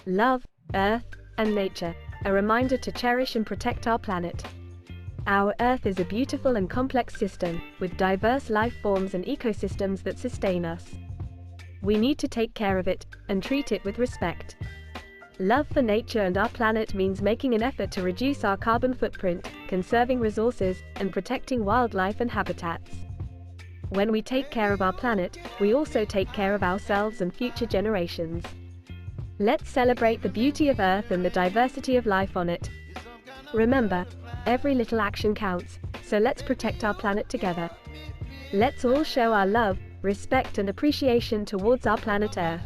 love, Earth, and nature, a reminder to cherish and protect our planet. Our Earth is a beautiful and complex system, with diverse life forms and ecosystems that sustain us. We need to take care of it, and treat it with respect. Love for nature and our planet means making an effort to reduce our carbon footprint, conserving resources, and protecting wildlife and habitats. When we take care of our planet, we also take care of ourselves and future generations. Let's celebrate the beauty of Earth and the diversity of life on it. Remember, every little action counts, so let's protect our planet together. Let's all show our love, respect and appreciation towards our planet Earth.